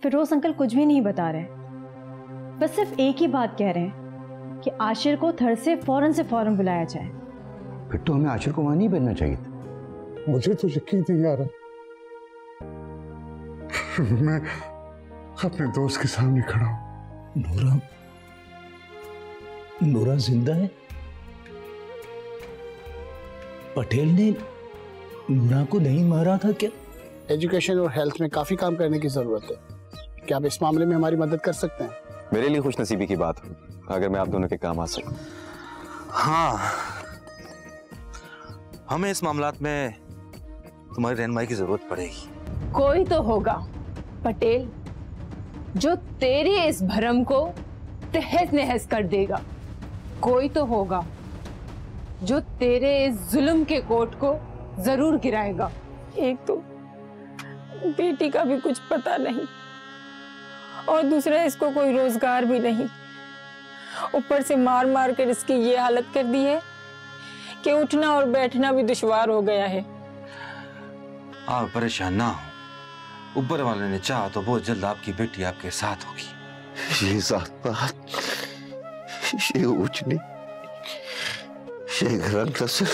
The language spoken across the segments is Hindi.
फिरोज अंकल कुछ भी नहीं बता रहे, बस सिर्फ एक ही बात कह रहे हैं कि आशिर को थर से फौरन बुलाया जाए। फिर तो हमें आशिर को वहां नहीं भेजना चाहिए था। मुझे तो यकीन नहीं आ रहा, मैं अपने दोस्त के सामने खड़ा हूं। नूरा जिंदा है? पटेल ने नूरा को नहीं मारा था क्या? एजुकेशन और हेल्थ में काफी काम करने की जरूरत है। क्या आप इस मामले में हमारी मदद कर सकते हैं? मेरे लिए खुशनसीबी की बात है अगर मैं आप दोनों के काम आ सकूं। हाँ, हमें इस मामलात में तुम्हारी रहनुमाई की जरूरत पड़ेगी। कोई तो होगा पटेल जो तेरी इस भरम को तहस नहस कर देगा। कोई तो होगा जो तेरे इस जुल्म के कोट को जरूर गिराएगा। एक तो बेटी का भी कुछ पता नहीं और दूसरा इसको कोई रोजगार भी नहीं, ऊपर से मार मार कर इसकी ये हालत कर दी है कि उठना और बैठना भी दुश्वार हो गया है। आप परेशान ना हो, ऊपर वाले ने चाहा तो बहुत जल्द आपकी बेटी आपके साथ होगी। ये जात पात, ये ऊंचनी, ये रंग नस्ल,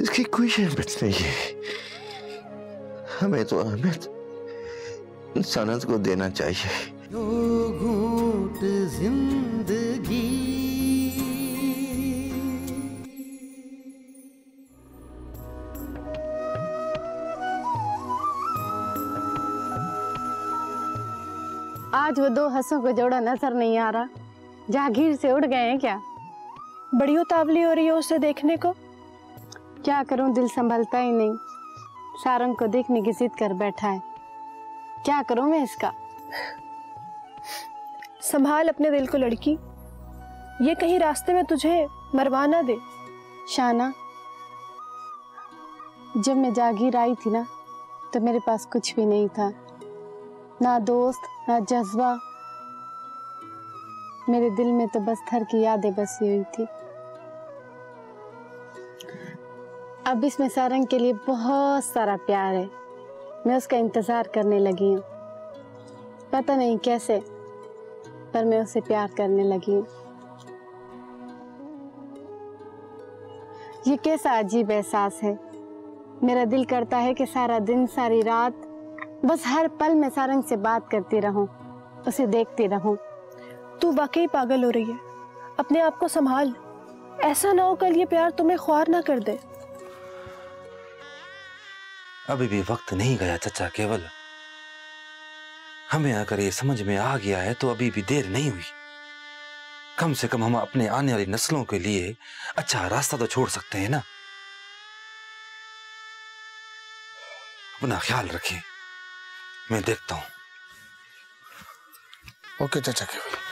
इसकी कोई अहमियत नहीं है। हमें तो अहमियत इंसानियत को देना चाहिए। दो घूंट जिंदगी। आज वो दो हंसों को जोड़ा नजर नहीं आ रहा, जागीर से उड़ गए हैं क्या? बड़ी उतावली हो रही है उसे देखने को। क्या करूं, दिल संभलता ही नहीं। सारंग को देखने की जिद कर बैठा है, क्या करूं मैं इसका? संभाल अपने दिल को लड़की, ये कहीं रास्ते में तुझे मरवा ना दे। शाना, जब मैं जागीर आई थी ना तो मेरे पास कुछ भी नहीं था, ना दोस्त ना जज्बा। मेरे दिल में तो बस थर की यादें बसी हुई थी। अब इसमें सारंग के लिए बहुत सारा प्यार है, मैं उसका इंतजार करने लगी हूँ। पता नहीं कैसे, पर मैं उसे प्यार करने लगी हूँ। ये कैसा अजीब एहसास है। मेरा दिल करता है कि सारा दिन सारी रात बस हर पल में सारंग से बात करती रहूं, उसे देखती रहूं। तू वाकई पागल हो रही है, अपने आप को संभाल। ऐसा ना हो कल ये प्यार तुम्हें ख्वार ना कर दे। अभी भी वक्त नहीं गया चचा, केवल हमें अगर ये समझ में आ गया है तो अभी भी देर नहीं हुई। कम से कम हम अपने आने वाली नस्लों के लिए अच्छा रास्ता तो छोड़ सकते हैं ना। अपना ख्याल रखें, मैं देखता हूं। ओके चाचा केवल।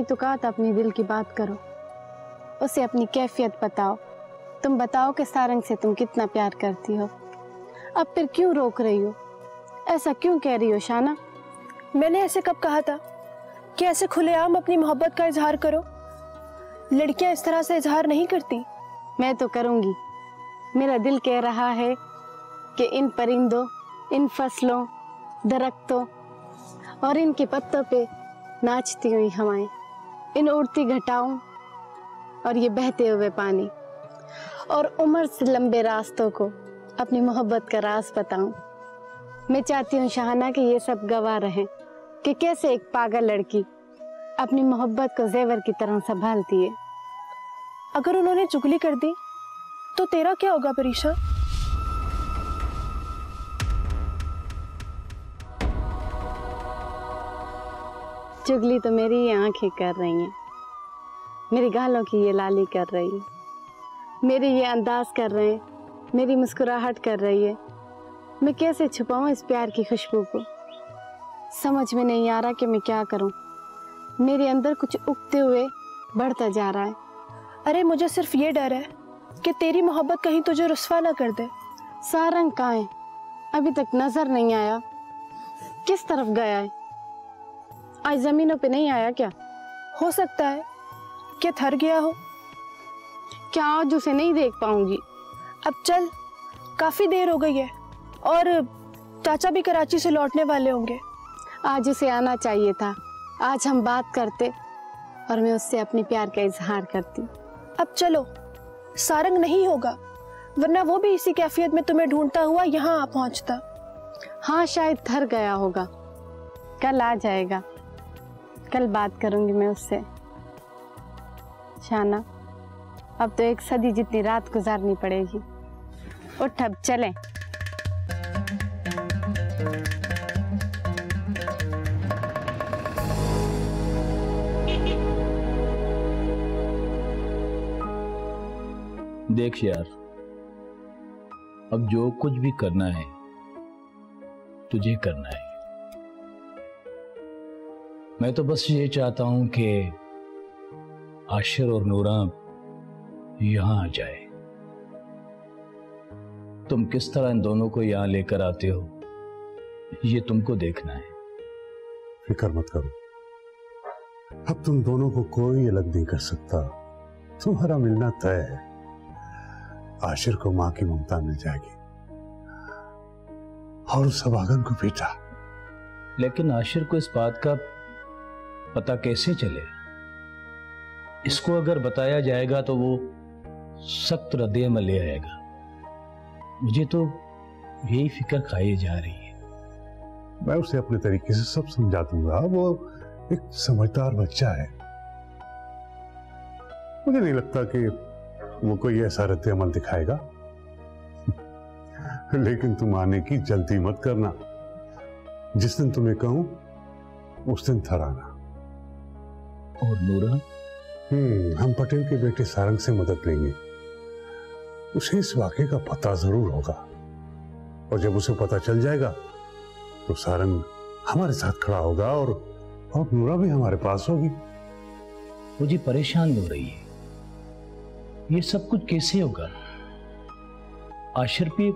तो कहा था अपनी दिल की बात करो, उसे अपनी कैफियत बताओ। तुम बताओ कि सारंग से तुम कितना प्यार करती हो। अब फिर क्यों रोक रही हो? ऐसा क्यों कह रही हो शाना? मैंने ऐसे कब कहा था कि ऐसे खुलेआम अपनी मोहब्बत का इजहार करो? लड़कियां इस तरह से इजहार नहीं करती। मैं तो करूंगी। मेरा दिल कह रहा है कि इन परिंदों, इन फसलों, दरख्तों और इनके पत्तों पे नाचती हुई हवाएं, इन उड़ती घटाओं और ये बहते हुए पानी और उम्र से लंबे रास्तों को अपनी मोहब्बत का राज बताऊं। मैं चाहती हूँ शाहाना कि ये सब गवाह रहें कि कैसे एक पागल लड़की अपनी मोहब्बत को जेवर की तरह संभालती है। अगर उन्होंने चुगली कर दी तो तेरा क्या होगा परीशा? चुगली तो मेरी ये आंखें कर रही हैं, मेरी गालों की ये लाली कर रही है, मेरी ये अंदाज कर रहे हैं, मेरी मुस्कुराहट कर रही है। मैं कैसे छुपाऊं इस प्यार की खुशबू को? समझ में नहीं आ रहा कि मैं क्या करूं। मेरे अंदर कुछ उगते हुए बढ़ता जा रहा है। अरे मुझे सिर्फ ये डर है कि तेरी मोहब्बत कहीं तुझे रुस्वा ना कर दे। सारंग कहाँ है? अभी तक नजर नहीं आया। किस तरफ गया है? आज जमीनों पे नहीं आया क्या? हो सकता है कि थर गया हो। क्या आज उसे नहीं देख पाऊंगी? अब चल, काफी देर हो गई है और चाचा भी कराची से लौटने वाले होंगे। आज उसे आना चाहिए था। आज हम बात करते और मैं उससे अपनी प्यार का इजहार करती। अब चलो, सारंग नहीं होगा, वरना वो भी इसी कैफियत में तुम्हें ढूंढता हुआ यहाँ आ पहुंचता। हाँ, शायद थर गया होगा। कल आ जाएगा। कल बात करूंगी मैं उससे। शाना, अब तो 1 सदी जितनी रात गुजारनी पड़ेगी। उठ, अब चलें। देख यार, अब जो कुछ भी करना है तुझे करना है। मैं तो बस ये चाहता हूं कि आशिर और नूरा यहां आ जाए। तुम किस तरह इन दोनों को यहां लेकर आते हो ये तुमको देखना है। फिक्र मत करो, अब तुम दोनों को कोई अलग नहीं कर सकता। तुम्हारा मिलना तय है। आशिर को मां की ममता मिल जाएगी और उस अभागन को बेटा। लेकिन आशिर को इस बात का पता कैसे चले? इसको अगर बताया जाएगा तो वो सख्त रद्द-ए-अमल ले आएगा। मुझे तो यही फिक्र खाई जा रही है। मैं उसे अपने तरीके से सब समझा दूंगा। वो एक समझदार बच्चा है। मुझे नहीं लगता कि वो कोई ऐसा रद्द-ए-अमल दिखाएगा। लेकिन तुम आने की जल्दी मत करना। जिस दिन तुम्हें कहूं उस दिन थर आना। और नूरा? हम पटेल के बेटे सारंग से मदद लेंगे। उसे इस वाकये का पता जरूर होगा और जब उसे पता चल जाएगा तो सारंग हमारे साथ खड़ा होगा और नूरा भी हमारे पास होगी। मुझे परेशान हो रही है। ये सब कुछ कैसे होगा? आशिर पे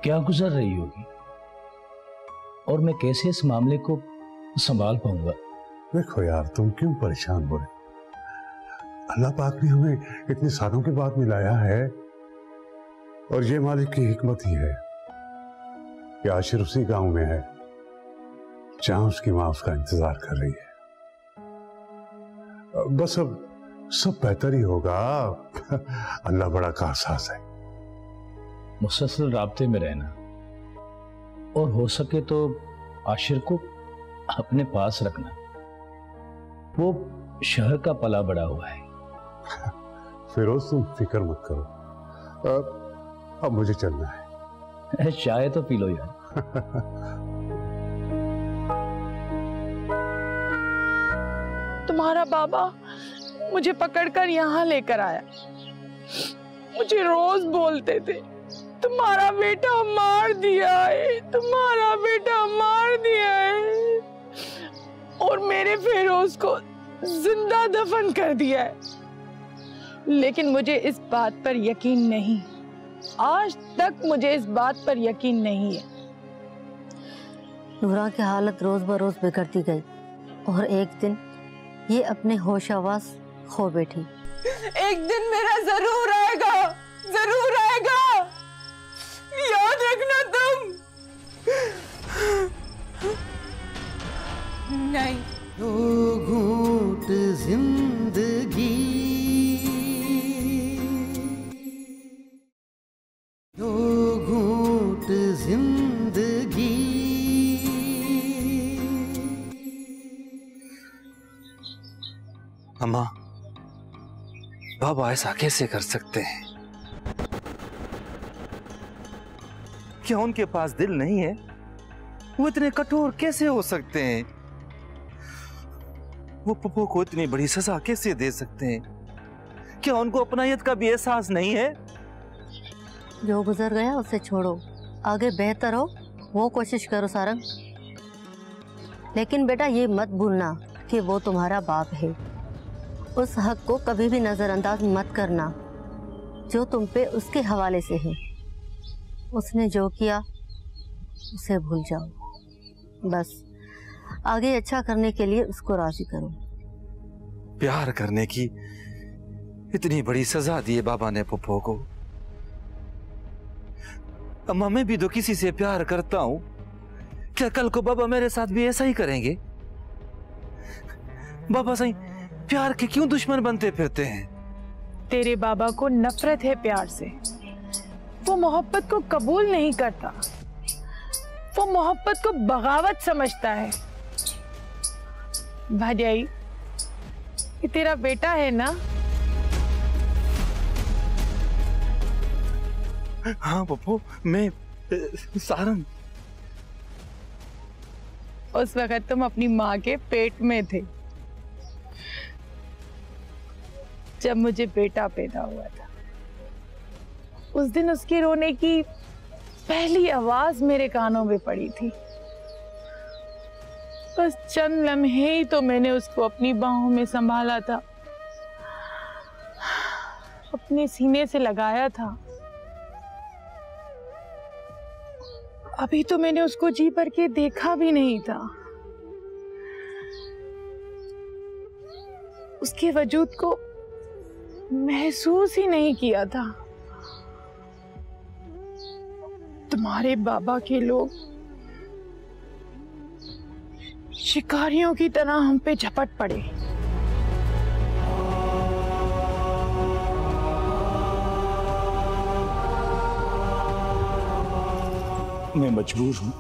क्या गुजर रही होगी और मैं कैसे इस मामले को संभाल पाऊंगा? देखो यार, तुम क्यों परेशान हो रहे? अल्लाह पाक ने हमें इतने सालों के बाद मिलाया है और ये मालिक की हिकमत ही है कि आशिर उसी गांव में है जहां उसकी मां उसका इंतजार कर रही है। बस अब सब बेहतर ही होगा। अल्लाह बड़ा कारसाज है। मुसलसल राब्ते में रहना और हो सके तो आशिर को अपने पास रखना। वो शहर का पला बड़ा हुआ है। फिरोज, तुम फिक्र मत करो। अब मुझे चलना है। चाय तो पी लो यार। तुम्हारा बाबा मुझे पकड़कर यहाँ लेकर आया। मुझे रोज बोलते थे, तुम्हारा बेटा मार दिया है, तुम्हारा बेटा मार दिया है, और मेरे फिरोज को जिंदा दफन कर दिया है। लेकिन मुझे इस बात पर यकीन नहीं, आज तक मुझे इस बात पर यकीन नहीं है नूरा की हालत रोज बरोज बिगड़ती गई और एक दिन ये अपने होश आवास खो बैठी। एक दिन मेरा जरूर आएगा, जरूर आएगा, याद रखना तुम। नहीं। दो घूंट जिंदगी, दो घूंट जिंदगी। अम्मा, बाबा ऐसा कैसे कर सकते हैं? क्या उनके पास दिल नहीं है? वो इतने कठोर कैसे हो सकते हैं? वो पप्पू को इतनी बड़ी सजा कैसे दे सकते हैं? क्या उनको अपनायत का भी एहसास नहीं है? जो गुजर गया उसे छोड़ो, आगे बेहतर हो वो कोशिश करो सारंग। लेकिन बेटा ये मत भूलना कि वो तुम्हारा बाप है। उस हक को कभी भी नजरअंदाज मत करना जो तुम पे उसके हवाले से है। उसने जो किया उसे भूल जाओ, बस आगे अच्छा करने के लिए उसको राजी करो। प्यार करने की इतनी बड़ी सजा दी है बाबा ने पप्पू को। अम्मा, मैं भी तो किसी से प्यार करता हूं। क्या कल को बाबा मेरे साथ भी ऐसा ही करेंगे? बाबा सही प्यार के क्यों दुश्मन बनते फिरते हैं? तेरे बाबा को नफरत है प्यार से। वो मोहब्बत को कबूल नहीं करता, वो मोहब्बत को बगावत समझता है। भाजाई, ये तेरा बेटा है ना? हाँ पप्पू, मैं सारंग। उस वक्त तुम अपनी माँ के पेट में थे जब मुझे बेटा पैदा हुआ था। उस दिन उसके रोने की पहली आवाज मेरे कानों में पड़ी थी। बस चंद लम्हे ही तो मैंने उसको अपनी बाहों में संभाला था, अपने सीने से लगाया था। अभी तो मैंने उसको जी भर के देखा भी नहीं था। उसके वजूद को महसूस ही नहीं किया था। तुम्हारे बाबा के लोग शिकारियों की तरह हम पे झपट पड़े। मैं मजबूर हूं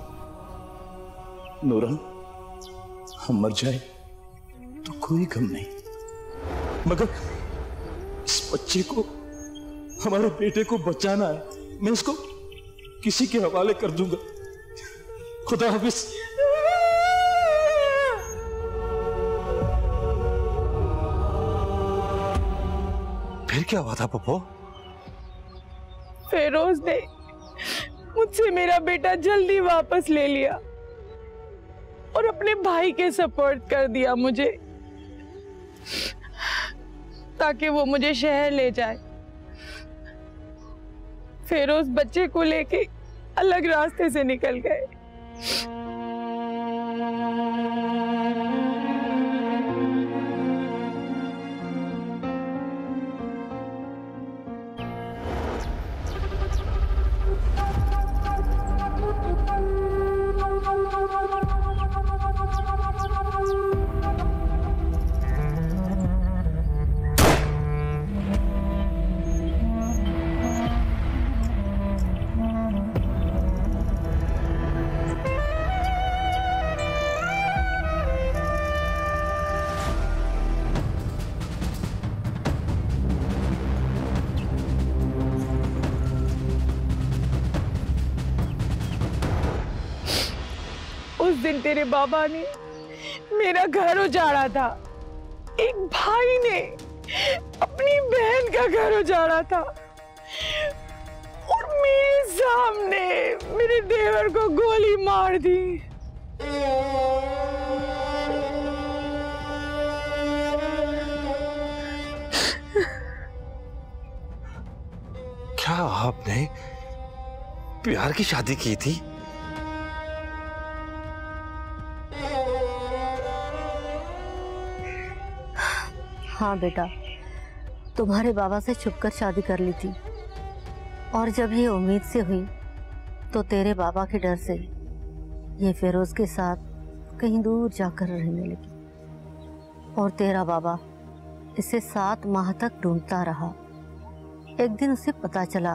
नूरा, हम मर जाए तो कोई गम नहीं, मगर इस बच्चे को, हमारे बेटे को बचाना है। मैं इसको किसी के हवाले कर दूंगा। खुदा हाफिज। फिर क्या हुआ था पप्पू? फेरोज ने मुझसे मेरा बेटा जल्दी वापस ले लिया और अपने भाई के सपोर्ट कर दिया मुझे, ताकि वो मुझे शहर ले जाए। फेरोज बच्चे को लेके अलग रास्ते से निकल गए। उस दिन तेरे बाबा ने मेरा घर उजाड़ा था, एक भाई ने अपनी बहन का घर उजाड़ा था और मेरे सामने मेरे देवर को गोली मार दी। क्या आपने प्यार की शादी की थी? हाँ बेटा, तुम्हारे बाबा से छुपकर शादी कर ली थी, और जब ये उम्मीद से हुई तो तेरे बाबा के डर से ये फिरोज के साथ कहीं दूर जाकर रहने लगी, और तेरा बाबा इसे 7 माह तक ढूंढता रहा। एक दिन उसे पता चला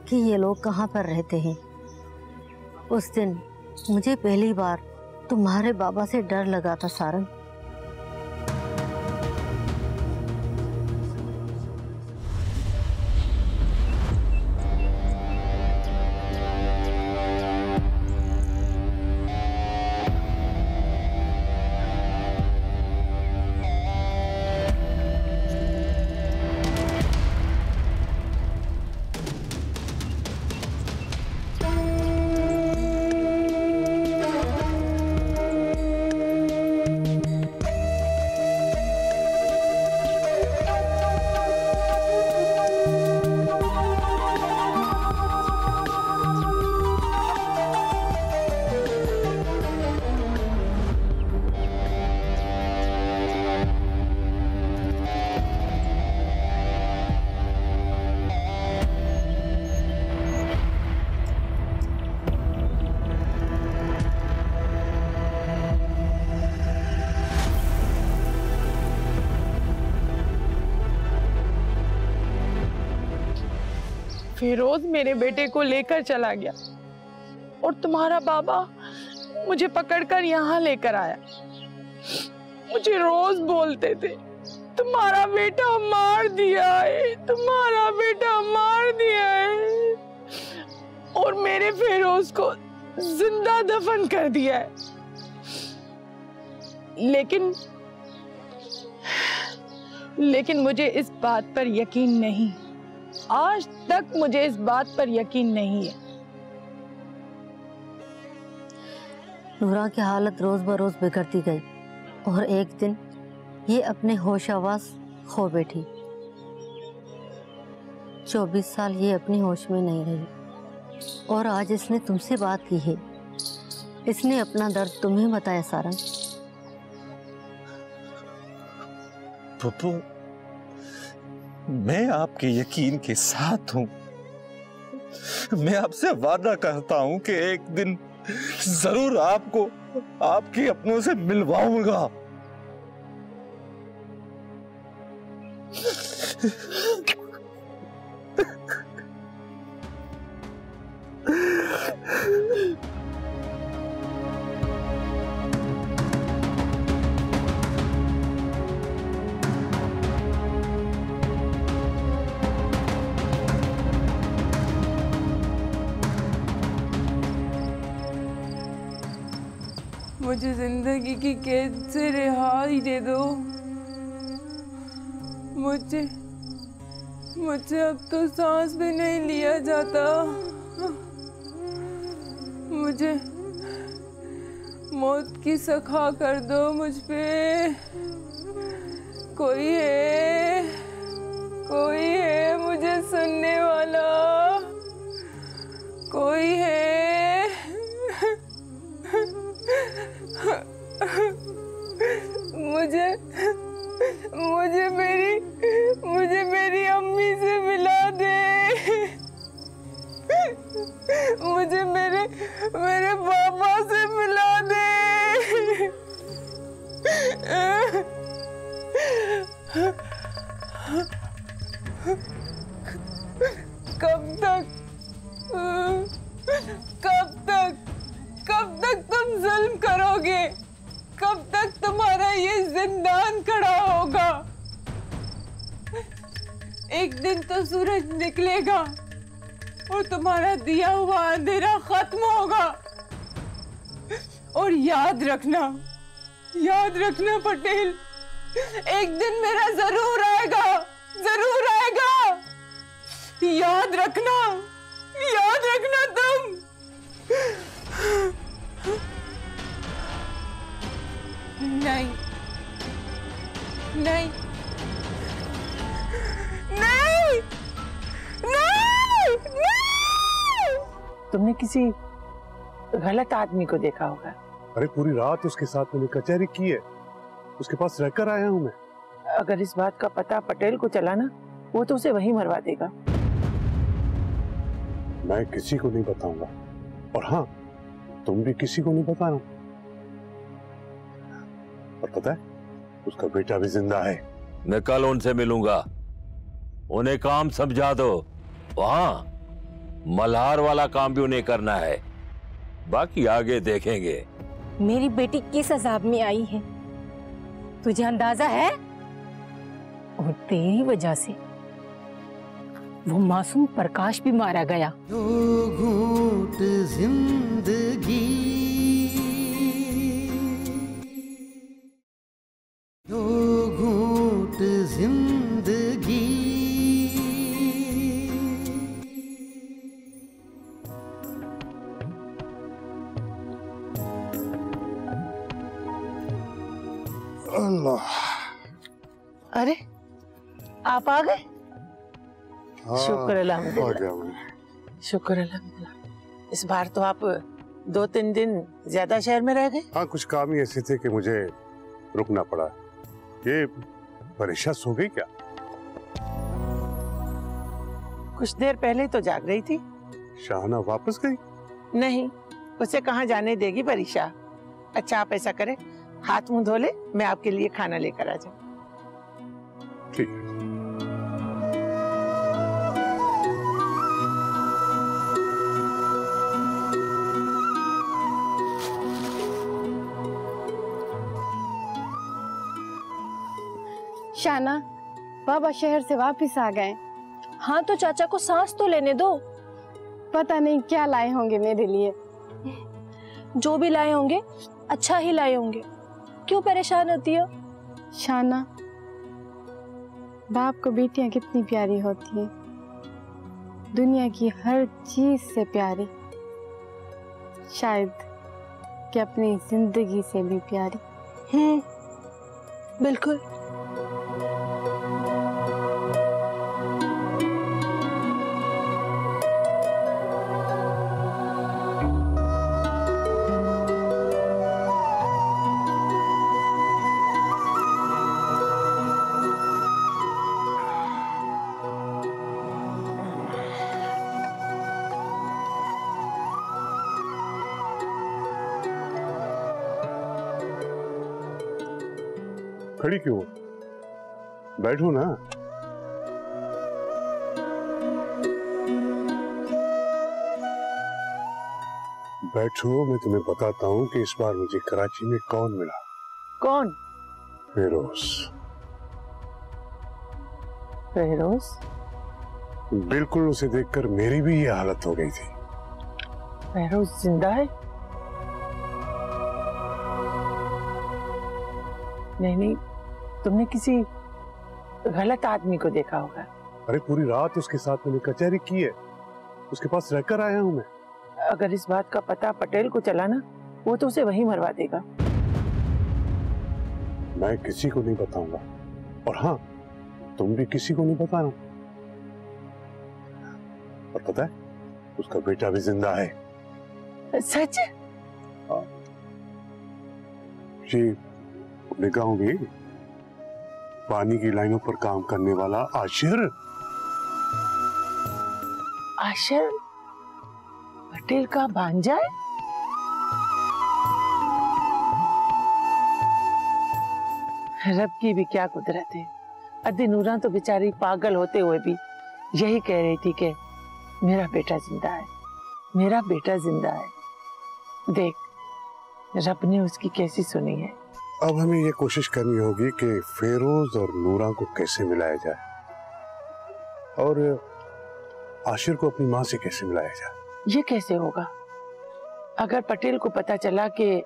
कि ये लोग कहाँ पर रहते हैं। उस दिन मुझे पहली बार तुम्हारे बाबा से डर लगा था सारंग। फिरोज मेरे बेटे को लेकर चला गया और तुम्हारा बाबा मुझे पकड़कर यहाँ लेकर आया। मुझे रोज बोलते थे, तुम्हारा बेटा मार दिया है, तुम्हारा बेटा मार दिया है, और मेरे फिरोज को जिंदा दफन कर दिया है। लेकिन मुझे इस बात पर यकीन नहीं, आज तक मुझे इस बात पर यकीन नहीं है। नूरा की हालत रोज बरोज बिगड़ती गई, और एक दिन ये अपने होश-आवास खो बैठी। 24 साल ये अपनी होश में नहीं रही, और आज इसने तुमसे बात की है। इसने अपना दर्द तुम्हें बताया सारंग। पप्पू, मैं आपके यकीन के साथ हूं। मैं आपसे वादा करता हूं कि एक दिन जरूर आपको आपके अपनों से मिलवाऊंगा। मुझे जिंदगी की कैद से रिहाई दे दो। मुझे अब तो सांस भी नहीं लिया जाता। मुझे मौत की सखा कर दो मुझ पे। कोई है मुझे सुनने वाला, कोई है। मुझे मेरी अम्मी से मिला दे। मुझे मेरे पापा से मिला दे। कब तक तुम जुल्म करोगे? कब तक तुम्हारा ये जिंदान खड़ा होगा? एक दिन तो सूरज निकलेगा और तुम्हारा दिया हुआ अंधेरा खत्म होगा। और याद रखना पटेल, एक दिन मेरा जरूर आएगा। याद रखना तुम। नहीं। तुमने किसी गलत आदमी को देखा होगा। अरे पूरी रात उसके साथ मैंने कचहरी की है, उसके पास रहकर आया हूं मैं। अगर इस बात का पता पटेल को चला ना, वो तो उसे वहीं मरवा देगा। मैं किसी को नहीं बताऊंगा, और हाँ, तुम भी किसी को नहीं बताना। और पता है, उसका बेटा भी जिंदा है। मैं कल उनसे मिलूंगा, उन्हें काम समझा दो। वहां मल्हार वाला काम भी उन्हें करना है, बाकी आगे देखेंगे। मेरी बेटी किस अजाब में आई है तुझे अंदाजा है? और तेरी वजह से वो मासूम प्रकाश भी मारा गया। दो घूंट जिंदगी, दो घूंट जिंदगी, अल्लाह। अरे आप आ गए? हाँ, शुक्र आ अल्हम्दुलिल्लाह, गया मैं। शुक्र अल्हम्दुलिल्लाह। इस बार तो आप 2-3 दिन ज्यादा शहर में रह गए। हाँ, कुछ काम ही ऐसे थे कि मुझे रुकना पड़ा। ये परेशान सो गई क्या? कुछ देर पहले तो जाग रही थी। शाहना वापस गई? नहीं, उसे कहाँ जाने देगी परीक्षा। अच्छा, आप ऐसा करें, हाथ मुंह धो ले, मैं आपके लिए खाना लेकर आ जाऊं। ठीक है। शाना, बाबा शहर से वापस आ गए। हाँ तो चाचा को सांस तो लेने दो। पता नहीं क्या लाए होंगे मेरे लिए। जो भी लाए होंगे अच्छा ही लाए होंगे, क्यों परेशान होती हो? शाना, बाप को बेटियां कितनी प्यारी होती हैं, दुनिया की हर चीज से प्यारी, शायद कि अपनी जिंदगी से भी प्यारी। बिल्कुल। खड़ी क्यों? बैठो ना। बैठो, मैं तुम्हें बताता हूँ कि इस बार मुझे कराची में कौन मिला। कौन? फेरोज। फेरोज? बिल्कुल, उसे देखकर मेरी भी ये हालत हो गई थी। फेरोज जिंदा है? नहीं, तुमने किसी गलत आदमी को देखा होगा। अरे पूरी रात उसके साथ मैंने कचहरी की है, उसके पास रहकर आया हूं मैं। अगर इस बात का पता पटेल को चला ना, वो तो उसे वहीं मरवा देगा। मैं किसी को नहीं बताऊंगा, और हाँ, तुम भी किसी को नहीं बताना। और पता है, उसका बेटा भी जिंदा है। सच? जी, गाँव में पानी की लाइनों पर काम करने वाला आशिर। आशिर पटेल का भांजा है? रब की भी क्या कुदरत है। अद्दी नूरा तो बेचारी पागल होते हुए भी यही कह रही थी कि मेरा बेटा जिंदा है, मेरा बेटा जिंदा है। देख, रब ने उसकी कैसी सुनी है। अब हमें ये कोशिश करनी होगी कि फेरोज और नूरा को कैसे मिलाया जाए, और आशिर को अपनी माँ से कैसे मिलाया जाए। ये कैसे होगा? अगर पटेल को पता चला कि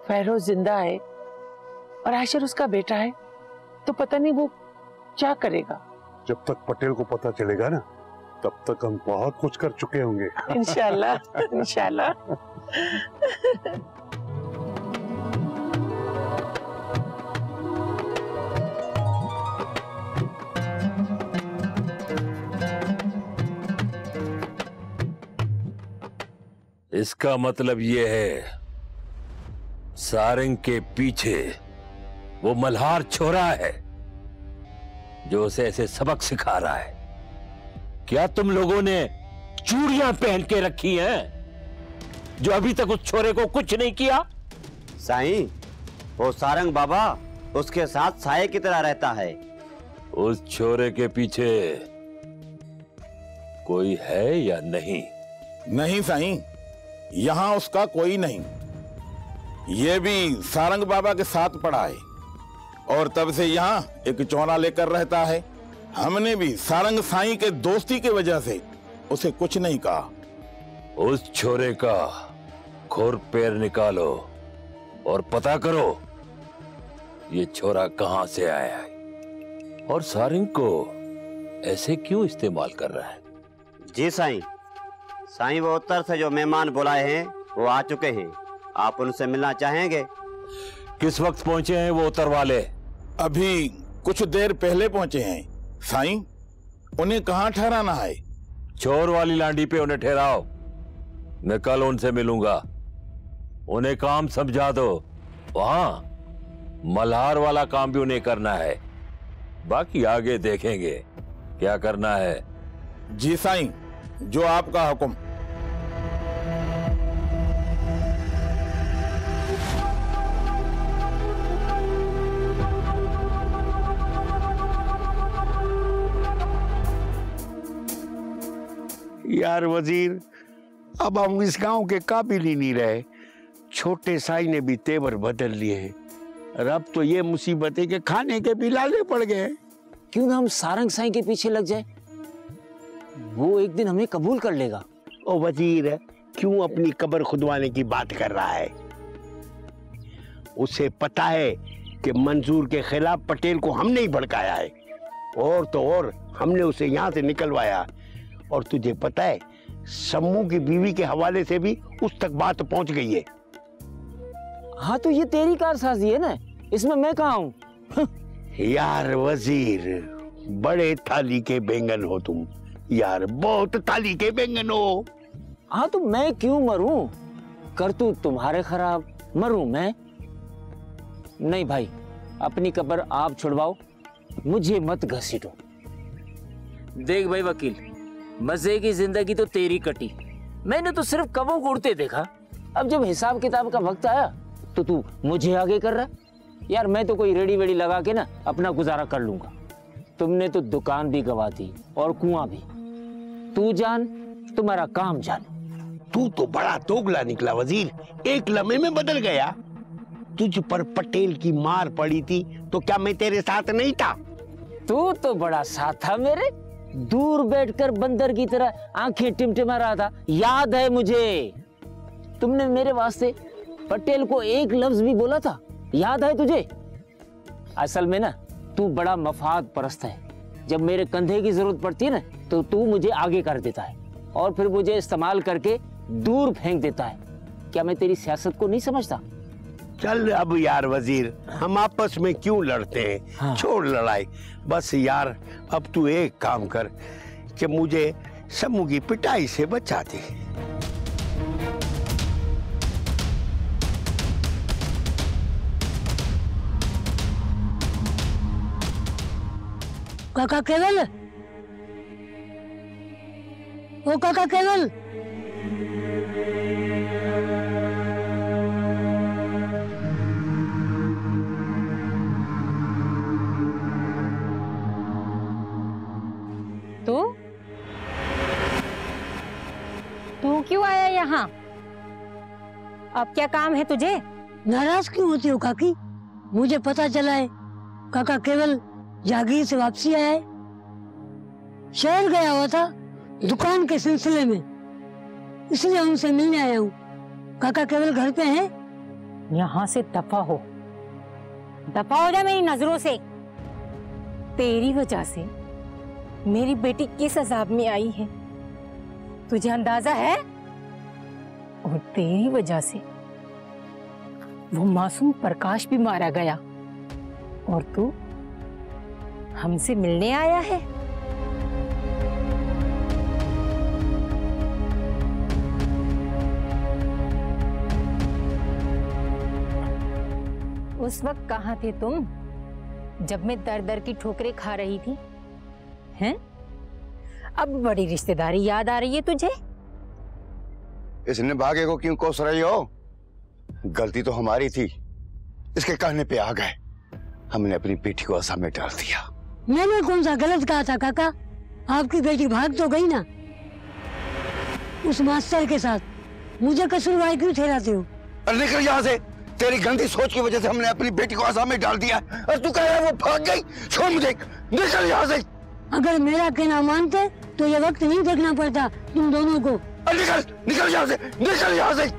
फेरोज जिंदा है और आशिर उसका बेटा है, तो पता नहीं वो क्या करेगा। जब तक पटेल को पता चलेगा ना, तब तक हम बहुत कुछ कर चुके होंगे। इंशाल्लाह, इंशाल्लाह। इसका मतलब ये है, सारंग के पीछे वो मल्हार छोरा है। जो उसे ऐसे सबक सिखा रहा है? क्या तुम लोगों ने चूड़ियां पहन के रखी हैं जो अभी तक उस छोरे को कुछ नहीं किया? साईं, वो सारंग बाबा उसके साथ साये की तरह रहता है। उस छोरे के पीछे कोई है या नहीं? नहीं साईं, यहां उसका कोई नहीं। ये भी सारंग बाबा के साथ पड़ा है और तब से यहाँ एक चौरा लेकर रहता है। हमने भी सारंग साईं के दोस्ती की वजह से उसे कुछ नहीं कहा। उस छोरे का खुर पैर निकालो और पता करो ये छोरा कहां से आया है और सारंग को ऐसे क्यों इस्तेमाल कर रहा है। जी साईं, साईं वो उत्तर से जो मेहमान बुलाए हैं वो आ चुके हैं। आप उनसे मिलना चाहेंगे? किस वक्त पहुंचे हैं वो उत्तर वाले? अभी कुछ देर पहले पहुंचे हैं साईं। उन्हें कहाँ ठहराना है? चोर वाली लांडी पे उन्हें ठहराओ। मैं कल उनसे मिलूंगा। उन्हें काम समझा दो। वहां मल्हार वाला काम भी उन्हें करना है। बाकी आगे देखेंगे क्या करना है। जी साईं, जो आपका हुक्म। यार वजीर, अब हम इस गांव के काबिल ही नहीं रहे। छोटे साई ने भी तेवर बदल लिए हैं और अब तो ये मुसीबत है कि खाने के भी लाले पड़ गए। क्यों ना हम सारंग साई के पीछे लग जाए, वो एक दिन हमें कबूल कर लेगा। ओ वजीर, क्यों अपनी कब्र खुदवाने की बात कर रहा है? उसे पता है कि मंजूर के खिलाफ पटेल को हमने ही भड़काया है और तो और हमने उसे यहाँ से निकलवाया। और तुझे पता है सम्मू की बीवी के हवाले से भी उस तक बात पहुंच गई है। हाँ तो ये तेरी कारसाजी है ना, इसमें मैं कहाँ हूँ? यार वजीर, बड़े थाली के बैंगन हो तुम। यार बहुत थाली के बैंगन हो। हाँ तो मैं क्यों मरूं? करतूत तुम्हारे खराब, मरूं मैं? नहीं भाई, अपनी कब्र आप छुड़वाओ, मुझे मत घसीटो। देख भाई वकील, मजे की जिंदगी तो तेरी कटी, मैंने तो सिर्फ कबों को उड़ते देखा। अब जब हिसाब किताब का वक्त आया तो तू मुझे आगे कर रहा। यार मैं तो कोई रेडी वेडी लगा के ना अपना गुजारा कर लूंगा। तुमने तो दुकान भी गवा दी और कुआं भी। तू जान, तुम्हारा काम जान। तू तो बड़ा दोगला निकला वजीर, एक लम्हे में बदल गया। तुझ पर पटेल की मार पड़ी थी तो क्या मैं तेरे साथ नहीं था? तू तो बड़ा साथ था मेरे। दूर बैठकर बंदर की तरह आंखें टिमटिमा रहा था, याद है मुझे। तुमने मेरे वास्ते पटेल को एक लफ्ज भी बोला था, याद है तुझे? असल में ना तू बड़ा मफाद परस्त है। जब मेरे कंधे की जरूरत पड़ती है ना तो तू मुझे आगे कर देता है और फिर मुझे इस्तेमाल करके दूर फेंक देता है। क्या मैं तेरी सियासत को नहीं समझता? चल अब यार वजीर, हम आपस में क्यों लड़ते हैं? हाँ। छोड़ लड़ाई। बस यार अब तू एक काम कर कि मुझे सम्मू की पिटाई से बचा दे। काका केवल, ओ काका केवल, तू क्यों आया यहाँ? अब क्या काम है तुझे? नाराज क्यों होती हो काकी? मुझे पता चला है काका केवल जागीर से वापसी आया है। शहर गया हुआ था दुकान के सिलसिले में, इसलिए उनसे मिलने आया हूँ। काका केवल घर पे हैं? यहाँ से दफा हो जा मेरी नजरों से। तेरी वजह से मेरी बेटी किस अजाब में आई है तुझे अंदाजा है? और तेरी वजह से वो मासूम प्रकाश भी मारा गया और तू हमसे मिलने आया है। उस वक्त कहाँ थे तुम जब मैं दर दर की ठोकरें खा रही थी, हैं? अब बड़ी रिश्तेदारी याद आ रही है तुझे? इसने भागे को क्यों कोस रही हो? गलती तो हमारी थी, इसके कहने पे आ गए, हमने अपनी बेटी को असा में डाल दिया। मैंने कौन सा गलत कहा था काका? आपकी बेटी भाग तो गई ना उस मास्टर के साथ, मुझे कसूरवार क्यों ठहराते हो? अरे निकल यहाँ से, तेरी गंदी सोच की वजह से हमने अपनी बेटी को असा में डाल दिया और तू कह रहा है वो भाग गई। छोड़ मुझे, निकल यहाँ से। अगर मेरा कहना मानते तो ये वक्त नहीं देखना पड़ता तुम दोनों को। निकल, निकल यहाँ से, निकल यहाँ से।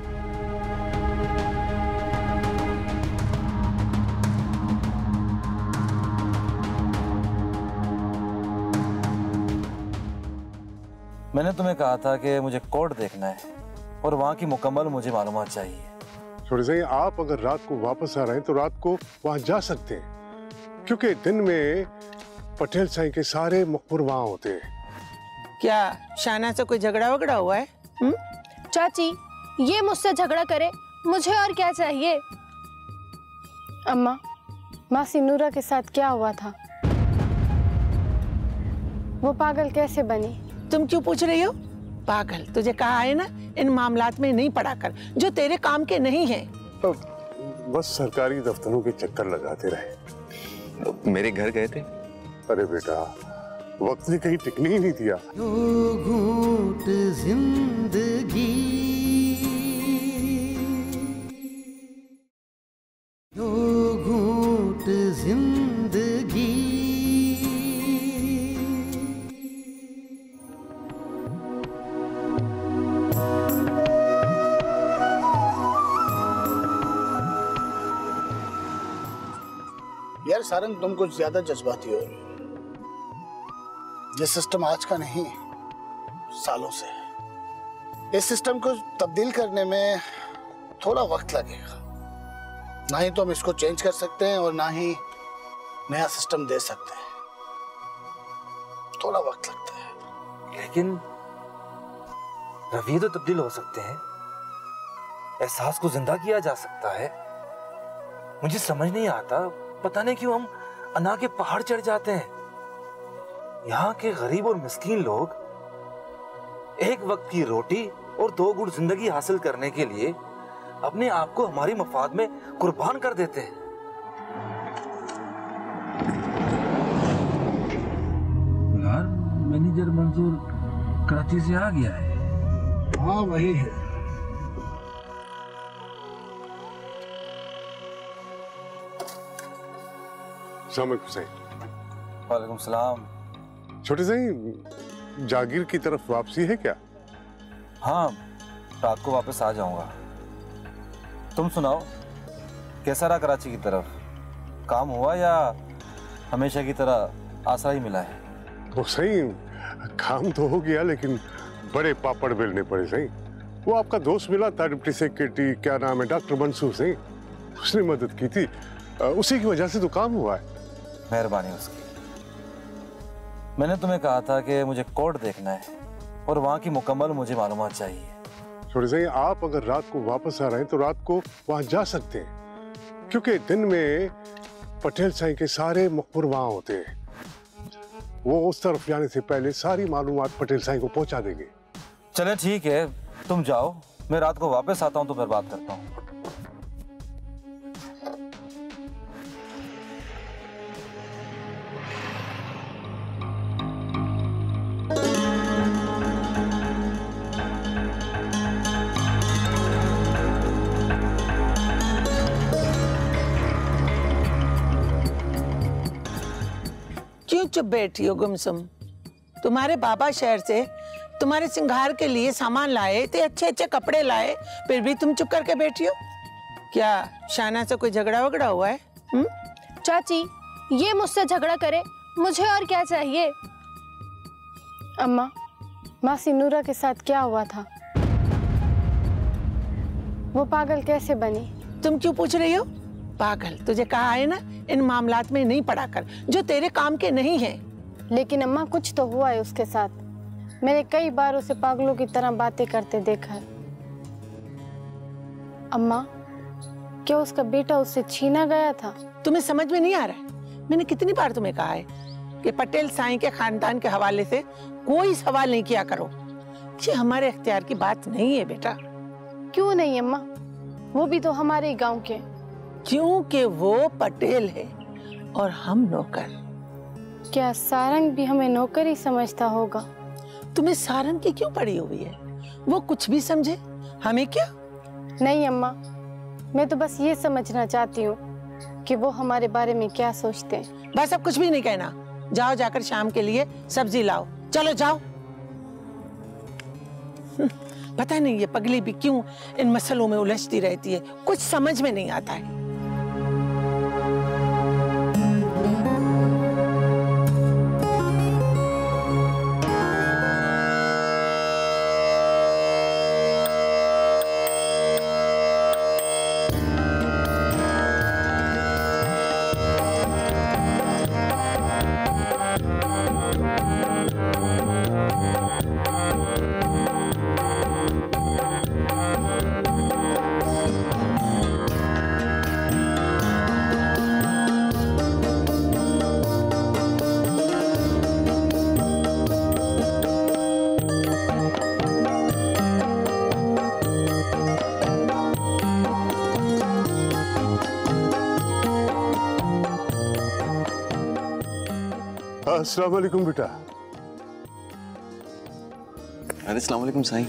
मैंने तुम्हें कहा था कि मुझे कोर्ट देखना है और वहाँ की मुकम्मल मुझे मालूमात चाहिए। छोटे साईं, आप अगर रात को वापस आ रहे हैं तो रात को वहाँ जा सकते हैं, क्योंकि दिन में पटेल साईं के सारे मकबूर वहाँ होते हैं। क्या शाना से कोई झगड़ा वगड़ा हुआ है? चाची, ये मुझसे झगड़ा करे, मुझे और क्या चाहिए? अम्मा, मासी नूरा के साथ क्या हुआ था? वो पागल कैसे बनी? तुम क्यों पूछ रही हो? पागल, तुझे कहा है ना इन मामलात में नहीं पड़ा कर, जो तेरे काम के नहीं है। तो बस सरकारी दफ्तरों के चक्कर लगाते रहे। मेरे घर गए थे? अरे बेटा, वक्त ने कहीं टिकने ही नहीं दिया। दो घूंट जिंदगी, दो घूंट जिंदगी, यार सारंग, तुम कुछ ज्यादा जज्बाती हो रही हो। ये सिस्टम आज का नहीं, सालों से है। इस सिस्टम को तब्दील करने में थोड़ा वक्त लगेगा। ना ही तो हम इसको चेंज कर सकते हैं और ना ही नया सिस्टम दे सकते हैं। थोड़ा वक्त लगता है। लेकिन रवैये तो तब्दील हो सकते हैं, एहसास को जिंदा किया जा सकता है। मुझे समझ नहीं आता, पता नहीं क्यों हम अना के पहाड़ चढ़ जाते हैं। यहाँ के गरीब और मिस्कीन लोग एक वक्त की रोटी और 2 गुण जिंदगी हासिल करने के लिए अपने आप को हमारी मफाद में कुर्बान कर देते हैं। यार, मैनेजर मंसूर कराची से आ गया है। हाँ, वही है। वालेकुम सलाम। छोटे साईं, जागीर की तरफ वापसी है क्या? हाँ, रात को वापस आ जाऊंगा। तुम सुनाओ, कैसा रहा कराची की तरफ? काम हुआ या हमेशा की तरह आसरा ही मिला है? वो सही, काम तो हो गया लेकिन बड़े पापड़ बेलने पड़े सही। वो आपका दोस्त मिला था, डिप्टी सेक्रेटरी, क्या नाम है, डॉक्टर मंसूर सही, उसने मदद की थी, उसी की वजह से तो काम हुआ है। मेहरबानी उसकी। मैंने तुम्हें कहा था कि मुझे कोर्ट देखना है और वहाँ की मुकम्मल मुझे मालूमात चाहिए। छोटे साईं, आप अगर रात को वापस आ रहे हैं तो रात को वहाँ जा सकते हैं, क्योंकि दिन में पटेल साईं के सारे मकबूर वहाँ होते हैं। वो उस तरफ जाने से पहले सारी मालूमात पटेल साईं को पहुँचा देंगे। चले ठीक है, तुम जाओ, मैं रात को वापस आता हूँ तो फिर बात करता हूँ। क्यों चुप बैठी हो गुमसुम? तुम्हारे बाबा शहर से तुम्हारे सिंगार के लिए सामान लाए थे, अच्छे अच्छे कपड़े लाए, फिर भी तुम चुप करके बैठी हो। क्या शाना से कोई झगड़ा वगड़ा हुआ है? चाची, ये मुझसे झगड़ा करे, मुझे और क्या चाहिए? अम्मा, मासी नूरा के साथ क्या हुआ था? वो पागल कैसे बनी? तुम क्यों पूछ रही हो? पागल, तुझे कहा है ना इन मामलात में नहीं पड़ा कर, जो तेरे काम के नहीं है। लेकिन अम्मा, कुछ तो हुआ है उसके साथ। मैंने कई बार उसे पागलों की तरह बातें करते देखा है। अम्मा, क्या उसका बेटा उससे छीना गया था? तुम्हें समझ में नहीं आ रहा है? मैंने कितनी बार तुम्हें कहा है कि पटेल साईं के खानदान के हवाले से कोई सवाल नहीं किया करो। ये हमारे इख्तियार की बात नहीं है बेटा। क्यों नहीं अम्मा, वो भी तो हमारे गांव के। क्योंकि वो पटेल है और हम नौकर। क्या सारंग भी हमें नौकर ही समझता होगा? तुम्हें सारंग की क्यों पड़ी हुई है? वो कुछ भी समझे, हमें क्या? नहीं अम्मा, मैं तो बस ये समझना चाहती हूँ कि वो हमारे बारे में क्या सोचते हैं। बस अब कुछ भी नहीं कहना। जाओ जाकर शाम के लिए सब्जी लाओ। चलो जाओ। पता नहीं ये पगली भी क्यों इन मसलों में उलझती रहती है, कुछ समझ में नहीं आता है। अस्सलाम वालेकुम बेटा। अरे अस्सलाम वालेकुम साईं।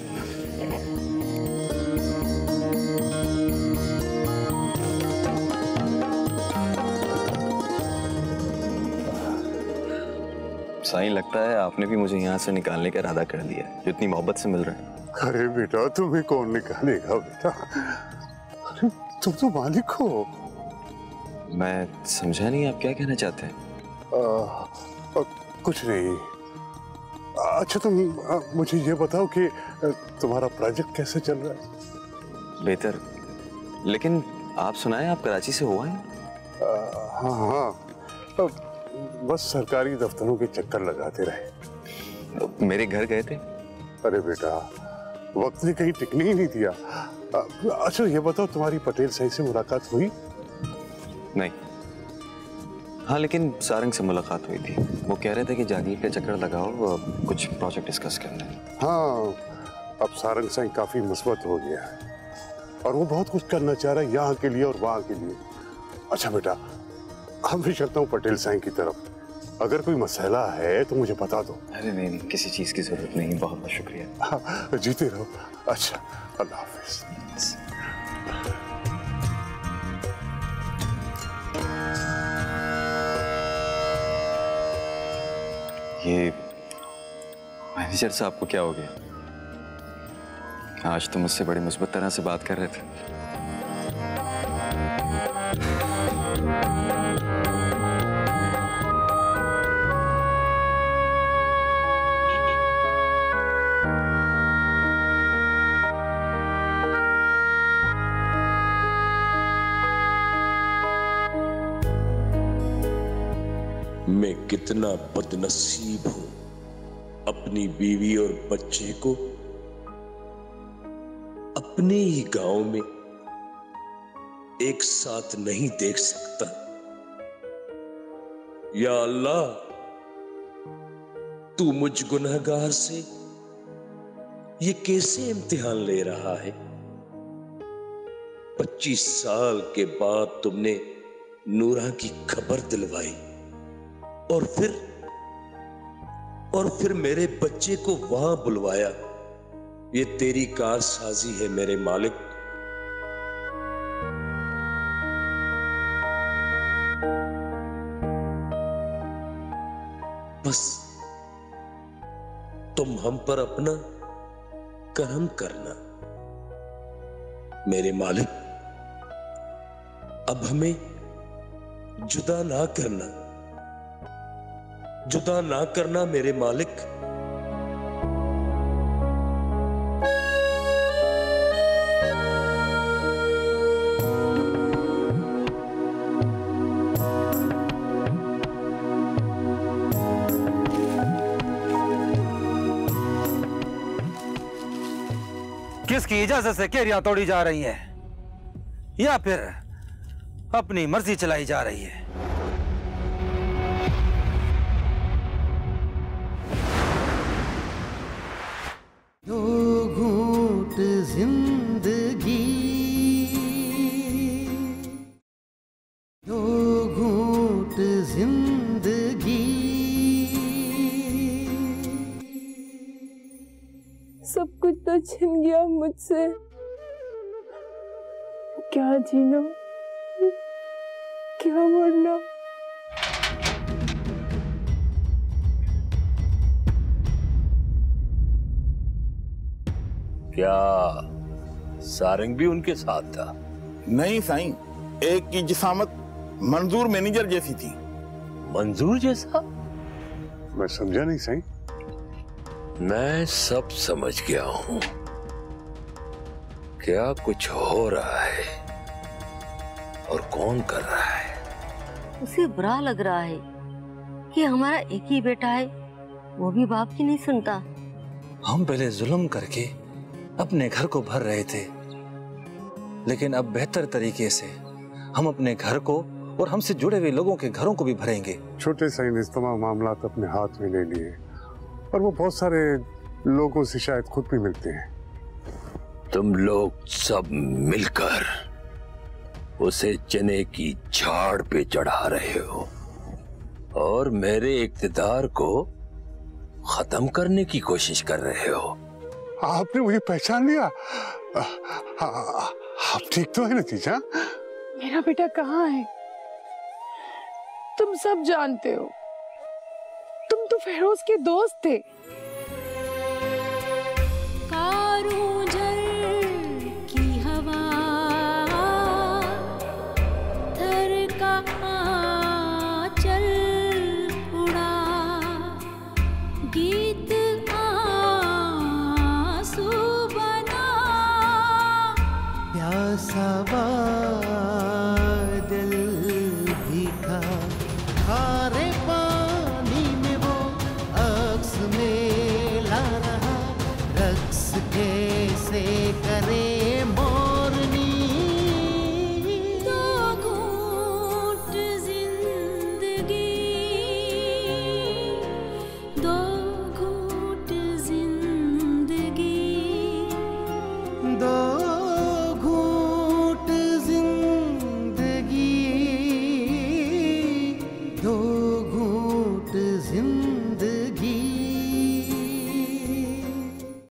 साईं, लगता है आपने भी मुझे यहाँ से निकालने का इरादा कर लिया है, जो इतनी मोहब्बत से मिल रहा है। अरे बेटा, तुम्हें कौन निकालेगा बेटा? अरे तुम तो मालिक हो। मैं समझा नहीं, आप क्या कहना चाहते हैं? कुछ नहीं। अच्छा तुम मुझे ये बताओ कि तुम्हारा प्रोजेक्ट कैसे चल रहा है? बेहतर, लेकिन आप सुनाएं, आप कराची से हो आए? हाँ हाँ, बस सरकारी दफ्तरों के चक्कर लगाते रहे। मेरे घर गए थे? अरे बेटा, वक्त ने कहीं टिकने ही नहीं दिया। अच्छा ये बताओ, तुम्हारी पटेल साईं से मुलाकात हुई? नहीं। हाँ, लेकिन सारंग से मुलाकात हुई थी। वो कह रहे थे कि जागीर का चक्कर लगाओ, कुछ प्रोजेक्ट डिस्कस करना है। हाँ, अब सारंग साईं काफी मस्बत हो गया है और वो बहुत कुछ करना चाह रहा है, यहाँ के लिए और वहाँ के लिए। अच्छा बेटा, अब भी चलता हूँ पटेल साईं की तरफ। अगर कोई मसला है तो मुझे बता दो। अरे नहीं नहीं, किसी चीज की जरूरत नहीं, बहुत बहुत शुक्रिया। जीते रहो। अच्छा, अल्लाह हाफिज। ये मैनेजर साहब को क्या हो गया? आज तो मुझसे बड़ी मुस्बत तरह से बात कर रहे थे। मैं कितना बदनसीब हूं, अपनी बीवी और बच्चे को अपने ही गांव में एक साथ नहीं देख सकता। या अल्लाह, तू मुझ गुनहगार से ये कैसे इम्तिहान ले रहा है? 25 साल के बाद तुमने नूरा की खबर दिलवाई और फिर मेरे बच्चे को वहां बुलवाया। ये तेरी कारसाजी है मेरे मालिक। बस तुम हम पर अपना करम करना मेरे मालिक। अब हमें जुदा ना करना, जुदा ना करना मेरे मालिक। किसकी इजाजत से केरियां तोड़ी जा रही हैं या फिर अपनी मर्जी चलाई जा रही है? छिन गया मुझसे। क्या जीना, क्या मरना। क्या सारंग भी उनके साथ था? नहीं साईं, एक की जिसामत मंजूर मैनेजर जैसी थी। मंजूर जैसा? मैं समझा नहीं साईं। मैं सब समझ गया हूं। क्या कुछ हो रहा है और कौन कर रहा है। उसे बुरा लग रहा है कि हमारा एक ही बेटा है, वो भी बाप की नहीं सुनता। हम पहले जुल्म करके अपने घर को भर रहे थे, लेकिन अब बेहतर तरीके से हम अपने घर को और हमसे जुड़े हुए लोगों के घरों को भी भरेंगे। छोटे साईं ने इस तमाम मामला अपने हाथ में ले लिए और वो बहुत सारे लोगों से शायद खुद भी मिलते हैं। तुम लोग सब मिलकर उसे चने की झाड़ पे चढ़ा रहे हो और मेरे इक्तिदार को खत्म करने की कोशिश कर रहे हो। आपने मुझे पहचान लिया? आप ठीक तो है नतीजा? मेरा बेटा कहाँ है? तुम सब जानते हो, तुम तो फेरोज के दोस्त थे। की हवा थर का चल उड़ा, गीत आंसू बना, प्यासा बादल भीगा, खारे पानी में वो अक्स में ला रहा, रक्स कैसे करे